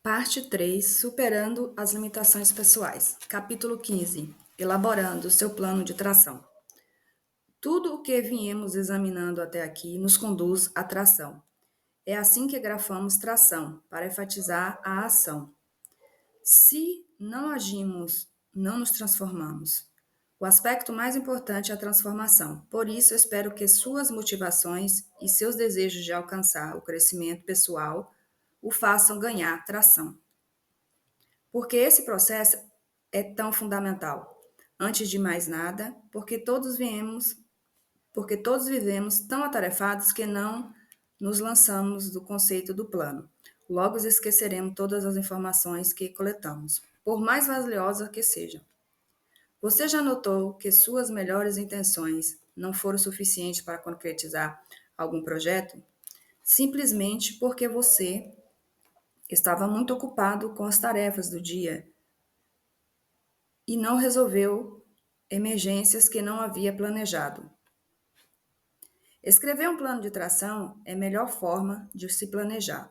Parte 3, Superando as limitações pessoais. Capítulo 15, Elaborando o seu plano de tração. Tudo o que viemos examinando até aqui nos conduz à tração. É assim que grafamos tração, para enfatizar a ação. Se não agimos, não nos transformamos. O aspecto mais importante é a transformação. Por isso, espero que suas motivações e seus desejos de alcançar o crescimento pessoal o façam ganhar tração. Porque esse processo é tão fundamental. Antes de mais nada, porque todos vivemos tão atarefados que não nos lançamos do conceito do plano. Logo esqueceremos todas as informações que coletamos, por mais valiosa que sejam. Você já notou que suas melhores intenções não foram suficientes para concretizar algum projeto? Simplesmente porque você estava muito ocupado com as tarefas do dia e não resolveu emergências que não havia planejado. Escrever um plano de tração é a melhor forma de se planejar.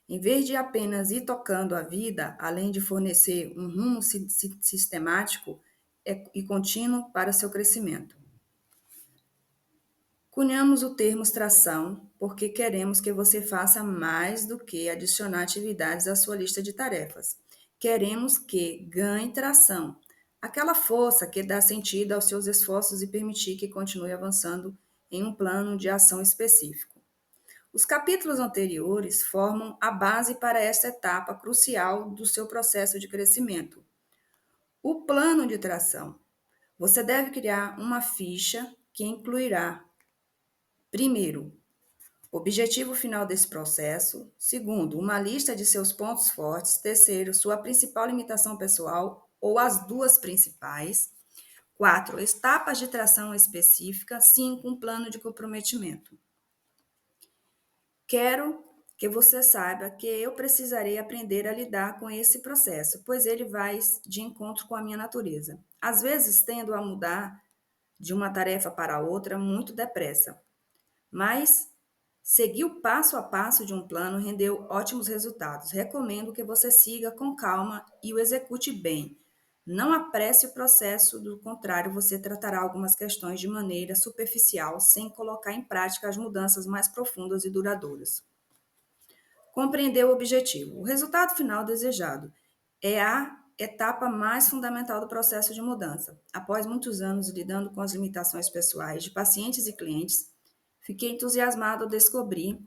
Em vez de apenas ir tocando a vida, além de fornecer um rumo sistemático e contínuo para seu crescimento. Cunhamos o termo tração porque queremos que você faça mais do que adicionar atividades à sua lista de tarefas. Queremos que ganhe tração, aquela força que dá sentido aos seus esforços e permitir que continue avançando em um plano de ação específico. Os capítulos anteriores formam a base para esta etapa crucial do seu processo de crescimento. O plano de tração. Você deve criar uma ficha que incluirá, primeiro, objetivo final desse processo. Segundo, uma lista de seus pontos fortes. Terceiro, sua principal limitação pessoal ou as duas principais. 4, etapas de tração específica. 5, um plano de comprometimento. Quero que você saiba que eu precisarei aprender a lidar com esse processo, pois ele vai de encontro com a minha natureza. Às vezes tendo a mudar de uma tarefa para outra muito depressa, mas seguir o passo a passo de um plano rendeu ótimos resultados. Recomendo que você siga com calma e o execute bem. Não apresse o processo, do contrário, você tratará algumas questões de maneira superficial, sem colocar em prática as mudanças mais profundas e duradouras. Compreender o objetivo. O resultado final desejado é a etapa mais fundamental do processo de mudança. Após muitos anos lidando com as limitações pessoais de pacientes e clientes, fiquei entusiasmado ao descobrir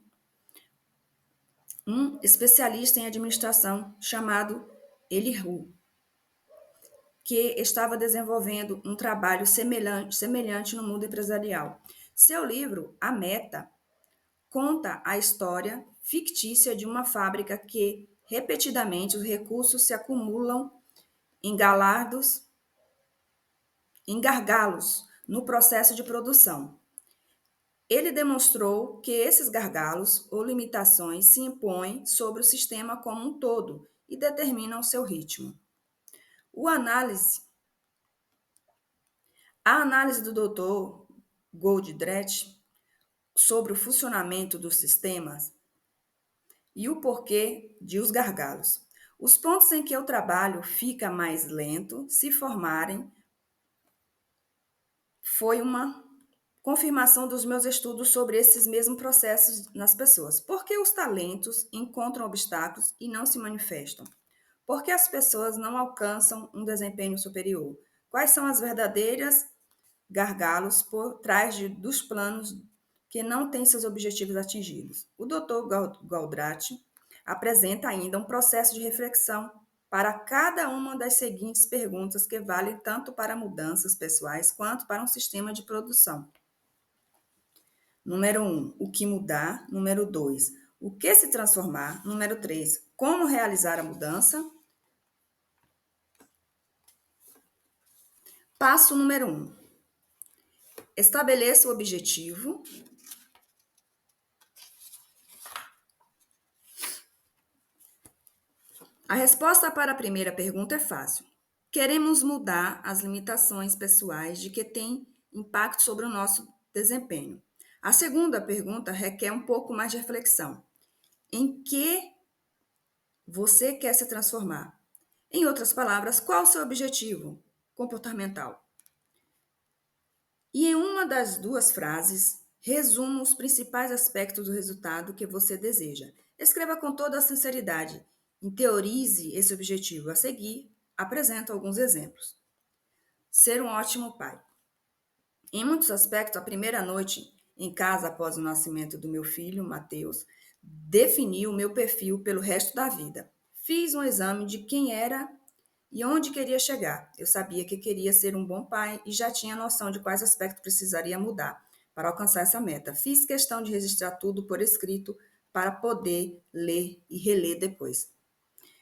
um especialista em administração chamado Elihu, que estava desenvolvendo um trabalho semelhante no mundo empresarial. Seu livro, A Meta, conta a história fictícia de uma fábrica que, repetidamente, os recursos se acumulam em gargalos no processo de produção. Ele demonstrou que esses gargalos ou limitações se impõem sobre o sistema como um todo e determinam o seu ritmo. A análise do Dr. Goldratt sobre o funcionamento dos sistemas e o porquê de os gargalos. Os pontos em que o trabalho fica mais lento se formarem foi uma confirmação dos meus estudos sobre esses mesmos processos nas pessoas. Por que os talentos encontram obstáculos e não se manifestam? Por que as pessoas não alcançam um desempenho superior? Quais são as verdadeiras gargalos por trás dos planos que não têm seus objetivos atingidos? O Dr. Goldratt apresenta ainda um processo de reflexão para cada uma das seguintes perguntas que valem tanto para mudanças pessoais quanto para um sistema de produção. Número 1, o que mudar? Número 2, o que se transformar? Número 3, como realizar a mudança? Passo número 1, estabeleça o objetivo. A resposta para a primeira pergunta é fácil. Queremos mudar as limitações pessoais de que têm impacto sobre o nosso desempenho. A segunda pergunta requer um pouco mais de reflexão. Em que você quer se transformar? Em outras palavras, qual o seu objetivo comportamental? E em uma das duas frases, resuma os principais aspectos do resultado que você deseja. Escreva com toda a sinceridade. Interiorize esse objetivo. A seguir, apresento alguns exemplos. Ser um ótimo pai. Em muitos aspectos, a primeira noite em casa após o nascimento do meu filho, Mateus, definiu o meu perfil pelo resto da vida. Fiz um exame de quem era e onde queria chegar. Eu sabia que queria ser um bom pai e já tinha noção de quais aspectos precisaria mudar para alcançar essa meta. Fiz questão de registrar tudo por escrito para poder ler e reler depois.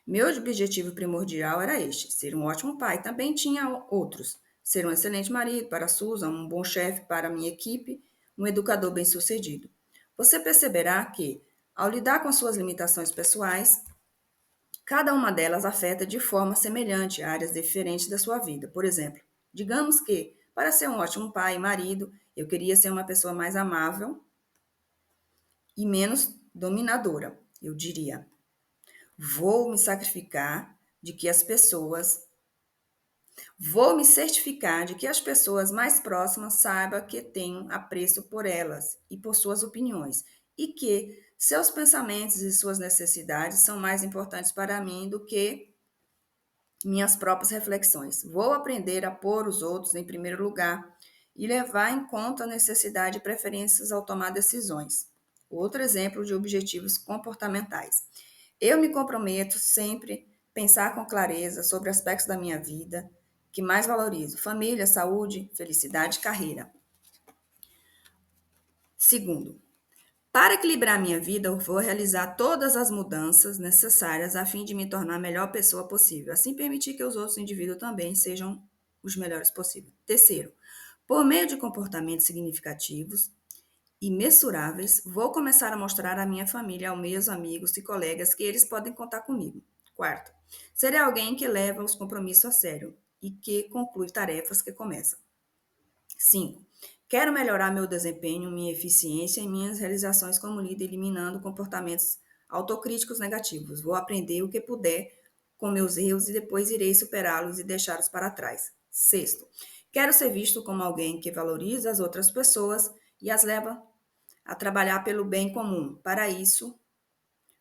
Meu objetivo primordial era este: ser um ótimo pai. Também tinha outros: ser um excelente marido para Susan, um bom chefe para a minha equipe, um educador bem-sucedido. Você perceberá que, ao lidar com suas limitações pessoais, cada uma delas afeta de forma semelhante áreas diferentes da sua vida. Por exemplo, digamos que, para ser um ótimo pai e marido, eu queria ser uma pessoa mais amável e menos dominadora. Eu diria: vou me sacrificar de que as pessoas, vou me certificar de que as pessoas mais próximas saibam que tenho apreço por elas e por suas opiniões, e que seus pensamentos e suas necessidades são mais importantes para mim do que minhas próprias reflexões. Vou aprender a pôr os outros em primeiro lugar e levar em conta a necessidade e preferências ao tomar decisões. Outro exemplo de objetivos comportamentais. Eu me comprometo sempre a pensar com clareza sobre aspectos da minha vida que mais valorizo: família, saúde, felicidade e carreira. Segundo, para equilibrar minha vida, eu vou realizar todas as mudanças necessárias a fim de me tornar a melhor pessoa possível, assim permitir que os outros indivíduos também sejam os melhores possíveis. Terceiro, por meio de comportamentos significativos e mensuráveis, vou começar a mostrar à minha família, aos meus amigos e colegas que eles podem contar comigo. Quarto, serei alguém que leva os compromissos a sério e que conclui tarefas que começa. 5. Quero melhorar meu desempenho, minha eficiência e minhas realizações como líder, eliminando comportamentos autocríticos negativos. Vou aprender o que puder com meus erros e depois irei superá-los e deixá-los para trás. Sexto, quero ser visto como alguém que valoriza as outras pessoas e as leva a trabalhar pelo bem comum. Para isso,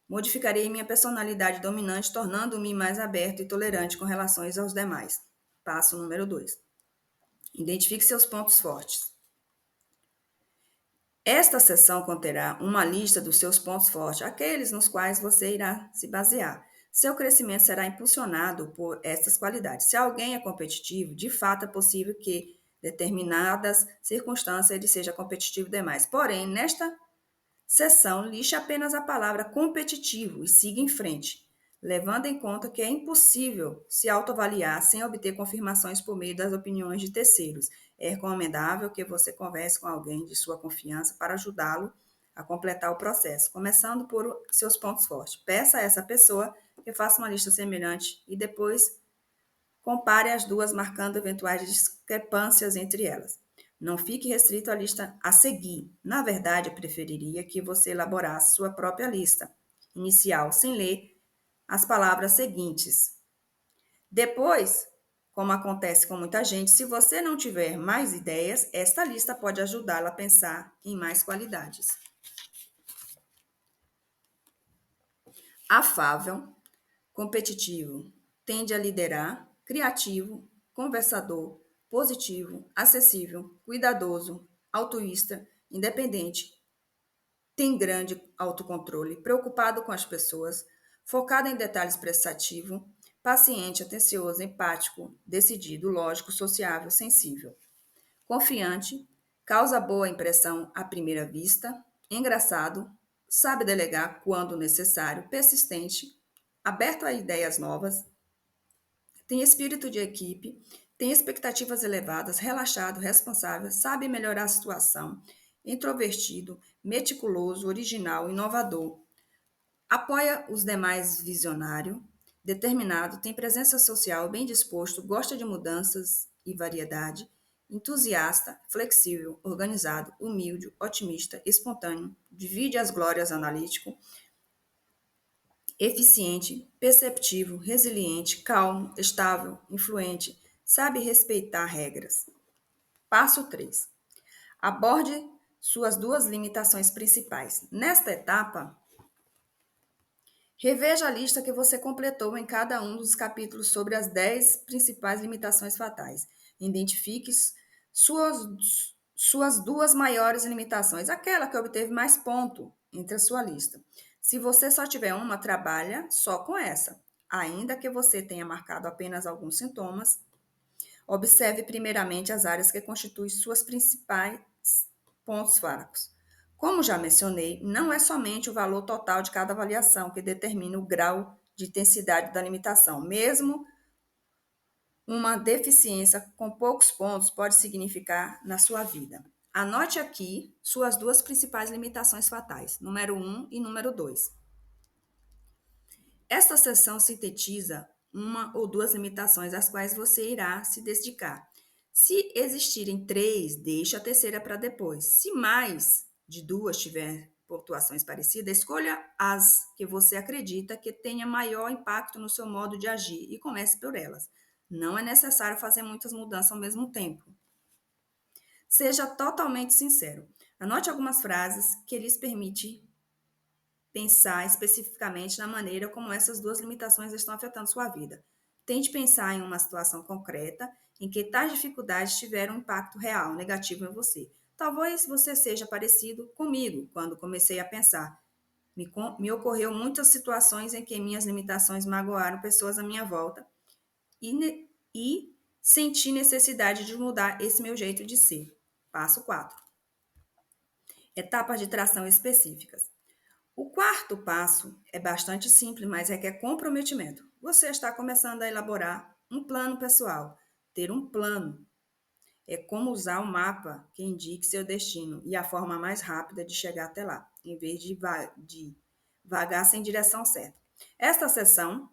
modificarei minha personalidade dominante, tornando-me mais aberto e tolerante com relação aos demais. Passo número 2. Identifique seus pontos fortes. Esta seção conterá uma lista dos seus pontos fortes, aqueles nos quais você irá se basear. Seu crescimento será impulsionado por estas qualidades. Se alguém é competitivo, de fato é possível que determinadas circunstâncias ele seja competitivo demais. Porém, nesta seção, lixe apenas a palavra competitivo e siga em frente, levando em conta que é impossível se autoavaliar sem obter confirmações por meio das opiniões de terceiros. É recomendável que você converse com alguém de sua confiança para ajudá-lo a completar o processo, começando por seus pontos fortes. Peça a essa pessoa que faça uma lista semelhante e depois compare as duas, marcando eventuais discrepâncias entre elas. Não fique restrito à lista a seguir. Na verdade, eu preferiria que você elaborasse sua própria lista inicial, sem ler as palavras seguintes. Depois, como acontece com muita gente, se você não tiver mais ideias, esta lista pode ajudá-la a pensar em mais qualidades. Afável, competitivo, tende a liderar, criativo, conversador, positivo, acessível, cuidadoso, altruísta, independente, tem grande autocontrole, preocupado com as pessoas, focado em detalhes prestativo, paciente, atencioso, empático, decidido, lógico, sociável, sensível, confiante, causa boa impressão à primeira vista, engraçado, sabe delegar quando necessário, persistente, aberto a ideias novas, tem espírito de equipe, tem expectativas elevadas, relaxado, responsável, sabe melhorar a situação, introvertido, meticuloso, original, inovador, apoia os demais, visionário, determinado, tem presença social, bem disposto, gosta de mudanças e variedade, entusiasta, flexível, organizado, humilde, otimista, espontâneo, divide as glórias, analítico, eficiente, perceptivo, resiliente, calmo, estável, influente, sabe respeitar regras. Passo 3. Aborde suas duas limitações principais. Nesta etapa, reveja a lista que você completou em cada um dos capítulos sobre as 10 principais limitações fatais. Identifique suas duas maiores limitações, aquela que obteve mais ponto entre a sua lista. Se você só tiver uma, trabalha só com essa. Ainda que você tenha marcado apenas alguns sintomas, observe primeiramente as áreas que constituem suas principais pontos fracos. Como já mencionei, não é somente o valor total de cada avaliação que determina o grau de intensidade da limitação. Mesmo uma deficiência com poucos pontos pode significar na sua vida. Anote aqui suas duas principais limitações fatais, número 1 e número 2. Esta seção sintetiza uma ou duas limitações às quais você irá se dedicar. Se existirem três, deixe a terceira para depois. Se mais de duas tiver pontuações parecidas, escolha as que você acredita que tenha maior impacto no seu modo de agir e comece por elas. Não é necessário fazer muitas mudanças ao mesmo tempo. Seja totalmente sincero. Anote algumas frases que lhes permitem pensar especificamente na maneira como essas duas limitações estão afetando sua vida. Tente pensar em uma situação concreta em que tais dificuldades tiveram um impacto real, negativo em você. Talvez você seja parecido comigo quando comecei a pensar. Me ocorreu muitas situações em que minhas limitações magoaram pessoas à minha volta e senti necessidade de mudar esse meu jeito de ser. Passo 4. Etapas de tração específicas. O quarto passo é bastante simples, mas requer comprometimento. Você está começando a elaborar um plano pessoal. Ter um plano é como usar um mapa que indique seu destino e a forma mais rápida de chegar até lá, em vez de vagar sem direção certa. Esta sessão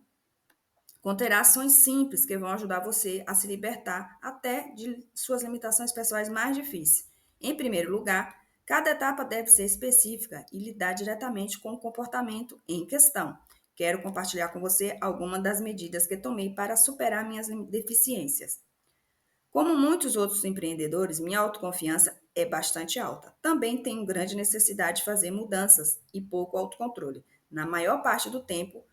conterá ações simples que vão ajudar você a se libertar até de suas limitações pessoais mais difíceis. Em primeiro lugar, cada etapa deve ser específica e lidar diretamente com o comportamento em questão. Quero compartilhar com você algumas das medidas que tomei para superar minhas deficiências. Como muitos outros empreendedores, minha autoconfiança é bastante alta. Também tenho grande necessidade de fazer mudanças e pouco autocontrole. Na maior parte do tempo,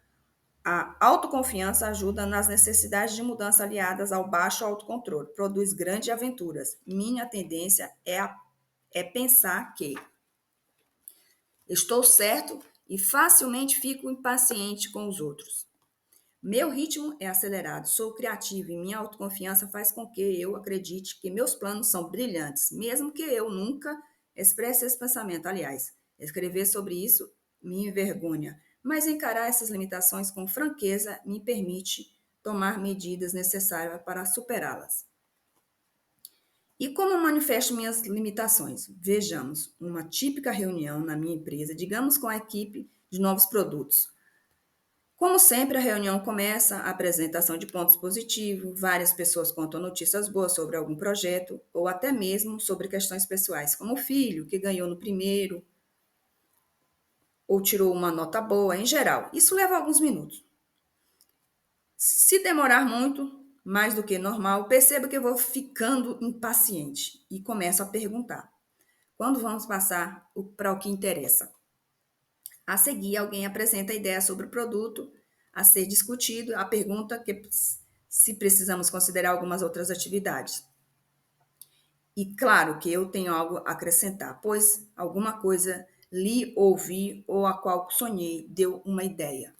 a autoconfiança ajuda nas necessidades de mudança aliadas ao baixo autocontrole, produz grandes aventuras. Minha tendência é pensar que estou certo e facilmente fico impaciente com os outros. Meu ritmo é acelerado, sou criativo e minha autoconfiança faz com que eu acredite que meus planos são brilhantes, mesmo que eu nunca expresse esse pensamento. Aliás, escrever sobre isso me envergonha, mas encarar essas limitações com franqueza me permite tomar medidas necessárias para superá-las. E como manifesto minhas limitações? Vejamos, uma típica reunião na minha empresa, digamos com a equipe de novos produtos. Como sempre, a reunião começa a apresentação de pontos positivos, várias pessoas contam notícias boas sobre algum projeto ou até mesmo sobre questões pessoais, como o filho que ganhou no primeiro ou tirou uma nota boa, em geral. Isso leva alguns minutos. Se demorar muito, mais do que normal, perceba que eu vou ficando impaciente e começo a perguntar: quando vamos passar para o que interessa? A seguir, alguém apresenta a ideia sobre o produto a ser discutido, a pergunta que se precisamos considerar algumas outras atividades. E claro que eu tenho algo a acrescentar, pois alguma coisa li, ouvi ou a qual sonhei deu uma ideia.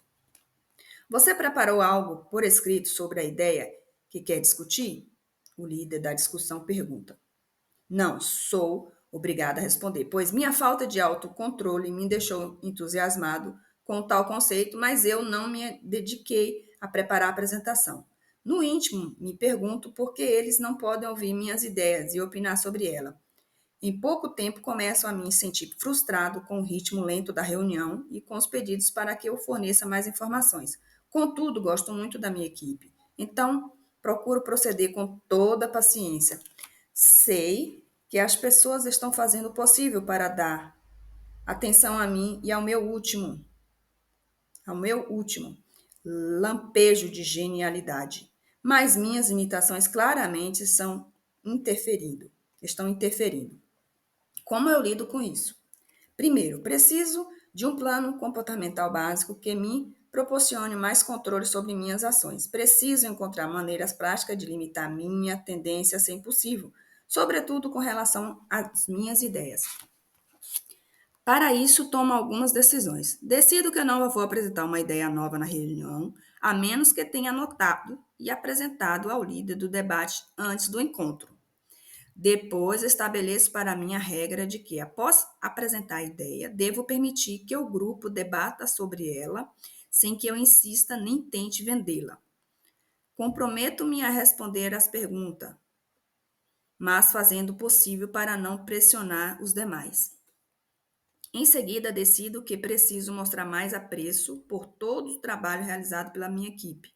Você preparou algo por escrito sobre a ideia que quer discutir? O líder da discussão pergunta. Não, sou obrigada a responder, pois minha falta de autocontrole me deixou entusiasmado com tal conceito, mas eu não me dediquei a preparar a apresentação. No íntimo, me pergunto por que eles não podem ouvir minhas ideias e opinar sobre ela. Em pouco tempo, começo a me sentir frustrado com o ritmo lento da reunião e com os pedidos para que eu forneça mais informações. Contudo, gosto muito da minha equipe, então procuro proceder com toda a paciência. Sei que as pessoas estão fazendo o possível para dar atenção a mim e ao meu último ao meu último lampejo de genialidade. Mas minhas limitações claramente estão interferindo. Como eu lido com isso? Primeiro, preciso de um plano comportamental básico que me proporcione mais controle sobre minhas ações. Preciso encontrar maneiras práticas de limitar minha tendência a ser impulsivo, sobretudo com relação às minhas ideias. Para isso, tomo algumas decisões. Decido que eu não vou apresentar uma ideia nova na reunião, a menos que tenha anotado e apresentado ao líder do debate antes do encontro. Depois, estabeleço para mim a regra de que, após apresentar a ideia, devo permitir que o grupo debata sobre ela, sem que eu insista nem tente vendê-la. Comprometo-me a responder às perguntas, mas fazendo o possível para não pressionar os demais. Em seguida, decido que preciso mostrar mais apreço por todo o trabalho realizado pela minha equipe,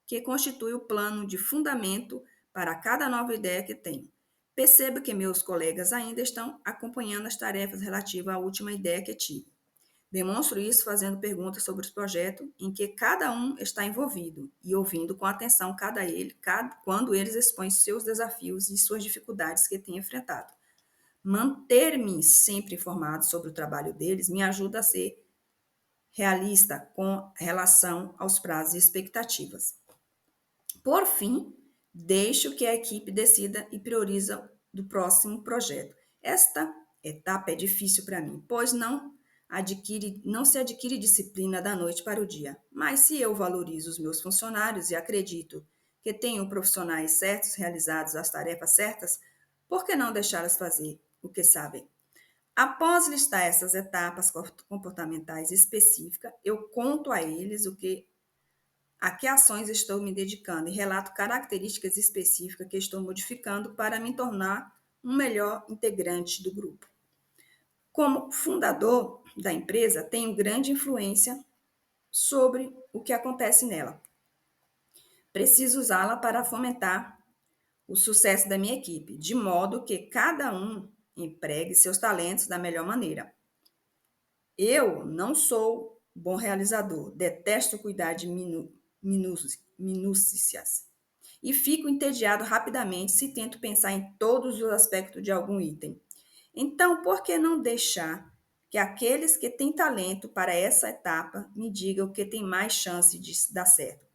que constitui o plano de fundamento para cada nova ideia que tenho. Percebo que meus colegas ainda estão acompanhando as tarefas relativas à última ideia que tive. Demonstro isso fazendo perguntas sobre os projetos em que cada um está envolvido e ouvindo com atenção quando eles expõem seus desafios e suas dificuldades que têm enfrentado. Manter-me sempre informado sobre o trabalho deles me ajuda a ser realista com relação aos prazos e expectativas. Por fim, deixo que a equipe decida e prioriza do próximo projeto. Esta etapa é difícil para mim, pois não se adquire disciplina da noite para o dia. Mas se eu valorizo os meus funcionários e acredito que tenho profissionais certos realizados as tarefas certas, por que não deixá-las fazer o que sabem? Após listar essas etapas comportamentais específicas, eu conto a eles a que ações estou me dedicando e relato características específicas que estou modificando para me tornar um melhor integrante do grupo. Como fundador da empresa, tenho grande influência sobre o que acontece nela. Preciso usá-la para fomentar o sucesso da minha equipe, de modo que cada um empregue seus talentos da melhor maneira. Eu não sou bom realizador, detesto cuidar de minúcias e fico entediado rapidamente se tento pensar em todos os aspectos de algum item. Então, por que não deixar que aqueles que têm talento para essa etapa me digam o que tem mais chance de dar certo?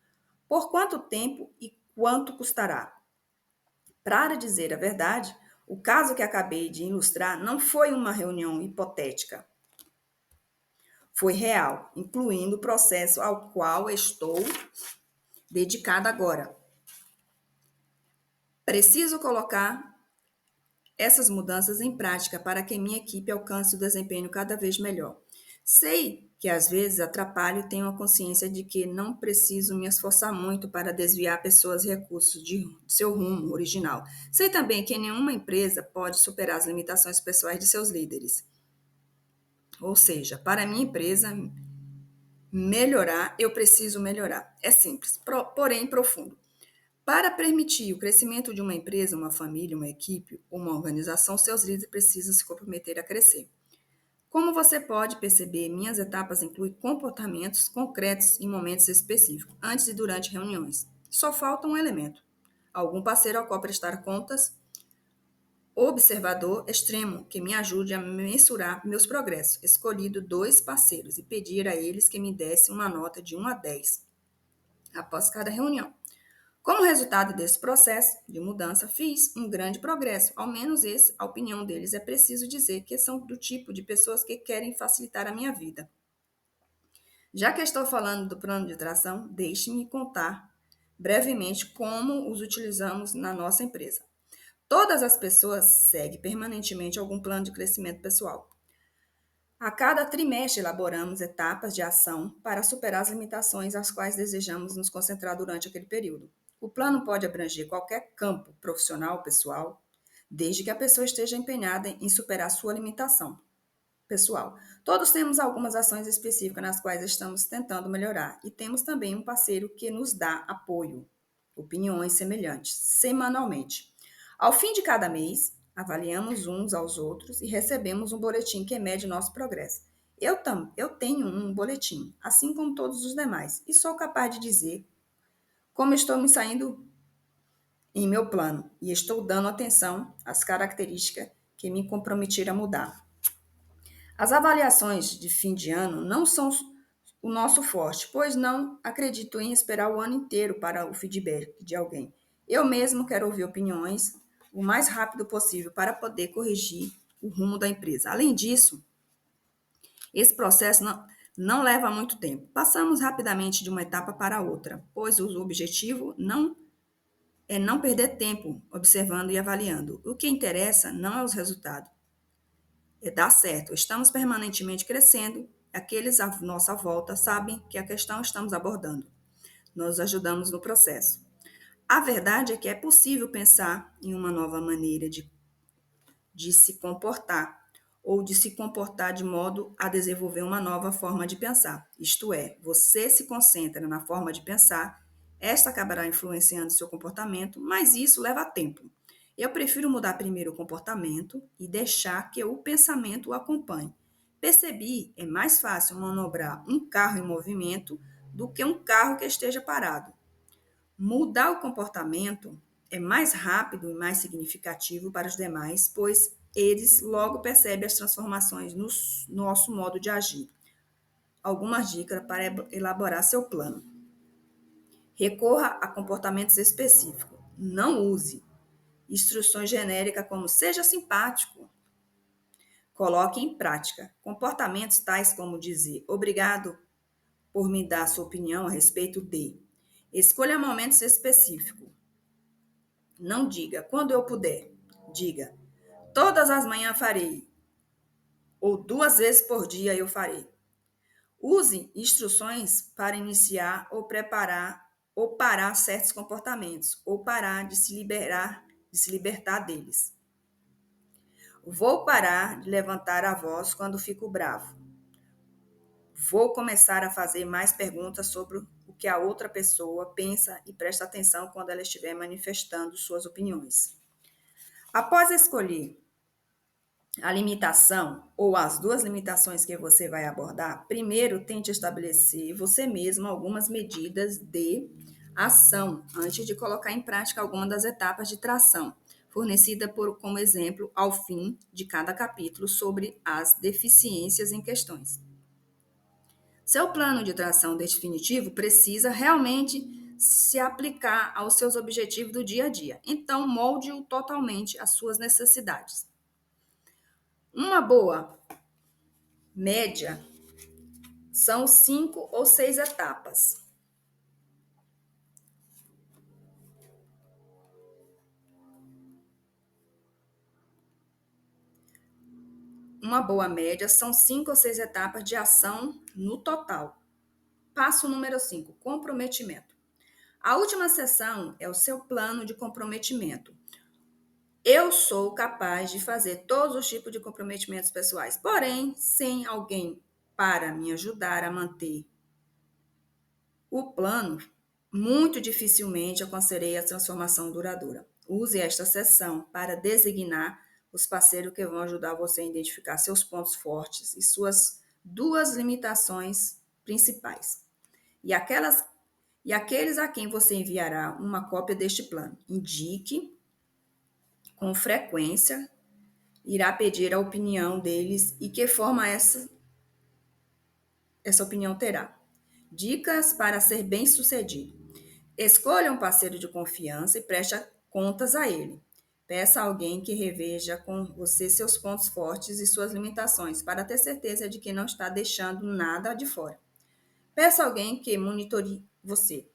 Por quanto tempo e quanto custará? Para dizer a verdade, o caso que acabei de ilustrar não foi uma reunião hipotética. Foi real, incluindo o processo ao qual estou dedicada agora. Preciso colocar essas mudanças em prática para que minha equipe alcance o desempenho cada vez melhor. Sei que às vezes atrapalho e tenho a consciência de que não preciso me esforçar muito para desviar pessoas e recursos de seu rumo original. Sei também que nenhuma empresa pode superar as limitações pessoais de seus líderes. Ou seja, para a minha empresa melhorar, eu preciso melhorar. É simples, porém profundo. Para permitir o crescimento de uma empresa, uma família, uma equipe, uma organização, seus líderes precisam se comprometer a crescer. Como você pode perceber, minhas etapas incluem comportamentos concretos em momentos específicos, antes e durante reuniões. Só falta um elemento. Algum parceiro ao qual prestar contas, observador extremo, que me ajude a mensurar meus progressos. Escolhido 2 parceiros e pedir a eles que me dessem uma nota de 1 a 10 após cada reunião. Como resultado desse processo de mudança, fiz um grande progresso. Ao menos a opinião deles é preciso dizer que são do tipo de pessoas que querem facilitar a minha vida. Já que estou falando do plano de tração, deixe-me contar brevemente como os utilizamos na nossa empresa. Todas as pessoas seguem permanentemente algum plano de crescimento pessoal. A cada trimestre, elaboramos etapas de ação para superar as limitações às quais desejamos nos concentrar durante aquele período. O plano pode abranger qualquer campo profissional ou pessoal, desde que a pessoa esteja empenhada em superar sua limitação pessoal. Todos temos algumas ações específicas nas quais estamos tentando melhorar e temos também um parceiro que nos dá apoio, opiniões semelhantes, semanalmente. Ao fim de cada mês, avaliamos uns aos outros e recebemos um boletim que mede nosso progresso. Eu tenho um boletim, assim como todos os demais, e sou capaz de dizer como estou me saindo em meu plano e estou dando atenção às características que me comprometi a mudar. As avaliações de fim de ano não são o nosso forte, pois não acredito em esperar o ano inteiro para o feedback de alguém. Eu mesmo quero ouvir opiniões o mais rápido possível para poder corrigir o rumo da empresa. Além disso, esse processo não leva muito tempo. Passamos rapidamente de uma etapa para outra, pois o objetivo não é não perder tempo observando e avaliando. O que interessa não é os resultados, é dar certo. Estamos permanentemente crescendo, aqueles à nossa volta sabem que a questão estamos abordando. Nós ajudamos no processo. A verdade é que é possível pensar em uma nova maneira de se comportar, ou de se comportar de modo a desenvolver uma nova forma de pensar. Isto é, você se concentra na forma de pensar, esta acabará influenciando seu comportamento, mas isso leva tempo. Eu prefiro mudar primeiro o comportamento e deixar que o pensamento o acompanhe. Percebi, é mais fácil manobrar um carro em movimento do que um carro que esteja parado. Mudar o comportamento é mais rápido e mais significativo para os demais, pois eles logo percebem as transformações no nosso modo de agir. Algumas dicas para elaborar seu plano. Recorra a comportamentos específicos. Não use instruções genéricas como seja simpático. Coloque em prática comportamentos tais como dizer obrigado por me dar sua opinião a respeito de. Escolha momentos específicos. Não diga quando eu puder. Diga todas as manhãs farei ou 2 vezes por dia eu farei. Use instruções para iniciar ou preparar ou parar certos comportamentos ou parar de se libertar deles. Vou parar de levantar a voz quando fico bravo. Vou começar a fazer mais perguntas sobre o que a outra pessoa pensa e presta atenção quando ela estiver manifestando suas opiniões. Após escolher a limitação ou as duas limitações que você vai abordar, primeiro tente estabelecer você mesmo algumas medidas de ação antes de colocar em prática alguma das etapas de tração, fornecida como exemplo ao fim de cada capítulo sobre as deficiências em questões. Seu plano de tração definitivo precisa realmente se aplicar aos seus objetivos do dia a dia. Então, molde-o totalmente às suas necessidades. Uma boa média são 5 ou 6 etapas. Uma boa média são 5 ou 6 etapas de ação no total. Passo número 5, comprometimento. A última sessão é o seu plano de comprometimento. Eu sou capaz de fazer todos os tipos de comprometimentos pessoais, porém, sem alguém para me ajudar a manter o plano, muito dificilmente alcançarei a transformação duradoura. Use esta sessão para designar os parceiros que vão ajudar você a identificar seus pontos fortes e suas duas limitações principais. E aqueles a quem você enviará uma cópia deste plano. Indique com frequência, irá pedir a opinião deles e que forma essa opinião terá. Dicas para ser bem-sucedido. Escolha um parceiro de confiança e preste contas a ele. Peça a alguém que reveja com você seus pontos fortes e suas limitações, para ter certeza de que não está deixando nada de fora. Peça a alguém que monitore você.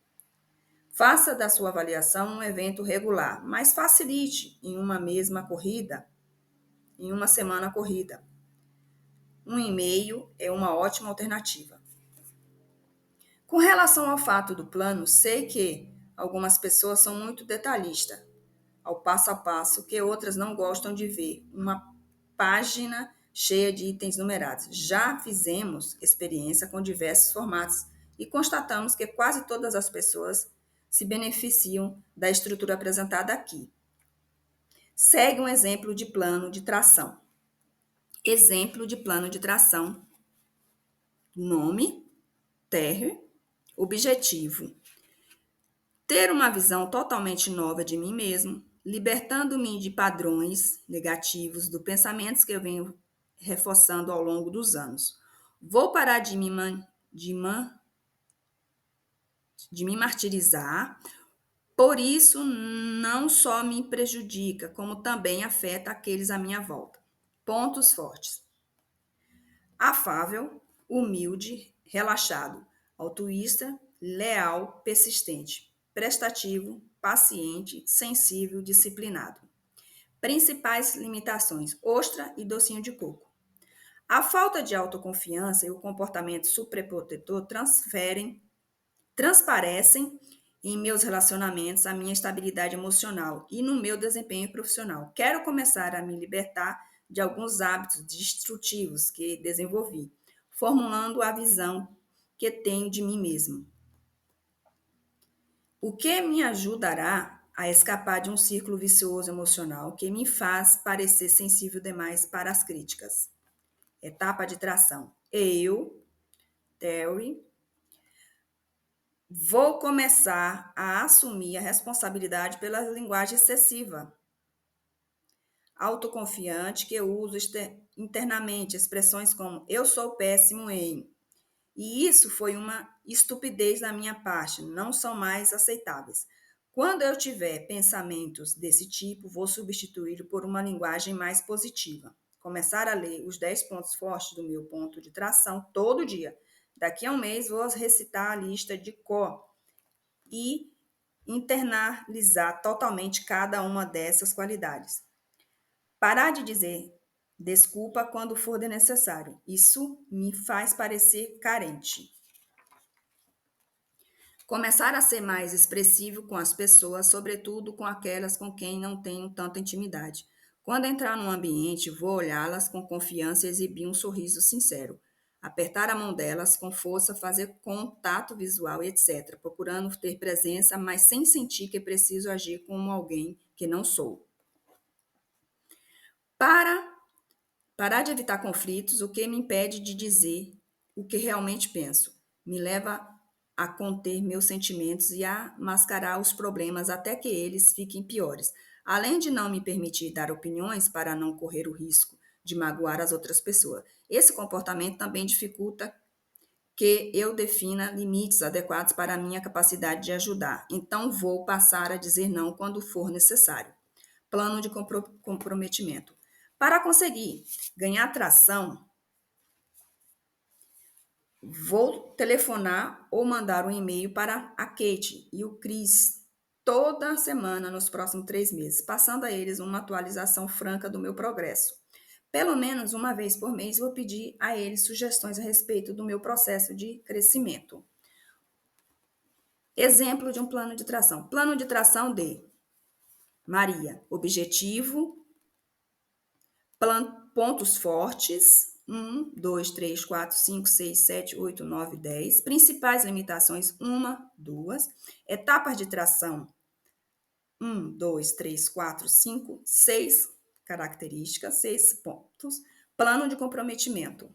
Faça da sua avaliação um evento regular, mas facilite em uma mesma corrida, em uma semana corrida. Um e-mail é uma ótima alternativa. Com relação ao fato do plano, sei que algumas pessoas são muito detalhistas, ao passo a passo, que outras não gostam de ver uma página cheia de itens numerados. Já fizemos experiência com diversos formatos e constatamos que quase todas as pessoas se beneficiam da estrutura apresentada aqui. Segue um exemplo de plano de tração. Exemplo de plano de tração Nome, término, objetivo. Ter uma visão totalmente nova de mim mesmo, libertando-me de padrões negativos do pensamentos que eu venho reforçando ao longo dos anos. Vou parar de me martirizar, por isso não só me prejudica, como também afeta aqueles à minha volta. Pontos fortes: afável, humilde, relaxado, altruísta, leal, persistente, prestativo, paciente, sensível, disciplinado. Principais limitações: ostra e docinho de coco. A falta de autoconfiança e o comportamento superprotetor transparecem em meus relacionamentos, a minha estabilidade emocional e no meu desempenho profissional. Quero começar a me libertar de alguns hábitos destrutivos que desenvolvi, formulando a visão que tenho de mim mesmo. O que me ajudará a escapar de um círculo vicioso emocional que me faz parecer sensível demais para as críticas. Etapa de tração. Terry, vou começar a assumir a responsabilidade pela linguagem excessiva, autoconfiante que eu uso internamente expressões como eu sou péssimo em. E isso foi uma estupidez da minha parte, não são mais aceitáveis. Quando eu tiver pensamentos desse tipo, vou substituí-lo por uma linguagem mais positiva. Começar a ler os 10 pontos fortes do meu ponto de tração todo dia. Daqui a um mês, vou recitar a lista de cor e internalizar totalmente cada uma dessas qualidades. Parar de dizer desculpa quando for necessário. Isso me faz parecer carente. Começar a ser mais expressivo com as pessoas, sobretudo com aquelas com quem não tenho tanta intimidade. Quando entrar num ambiente, vou olhá-las com confiança e exibir um sorriso sincero. Apertar a mão delas com força, fazer contato visual, etc., procurando ter presença, mas sem sentir que preciso agir como alguém que não sou. Para parar de evitar conflitos, o que me impede de dizer o que realmente penso, me leva a conter meus sentimentos e a mascarar os problemas até que eles fiquem piores. Além de não me permitir dar opiniões para não correr o risco de magoar as outras pessoas. Esse comportamento também dificulta que eu defina limites adequados para a minha capacidade de ajudar. Então vou passar a dizer não quando for necessário. Plano de comprometimento. Para conseguir ganhar tração, vou telefonar ou mandar um e-mail para a Kate e o Chris toda semana nos próximos 3 meses, passando a eles uma atualização franca do meu progresso. Pelo menos uma vez por mês, vou pedir a eles sugestões a respeito do meu processo de crescimento. Exemplo de um plano de tração. Plano de tração de Maria. Objetivo, pontos fortes. 1, 2, 3, 4, 5, 6, 7, 8, 9, 10. Principais limitações: 1, 2. Etapas de tração: 1, 2, 3, 4, 5, 6 características, 6 pontos. Plano de comprometimento: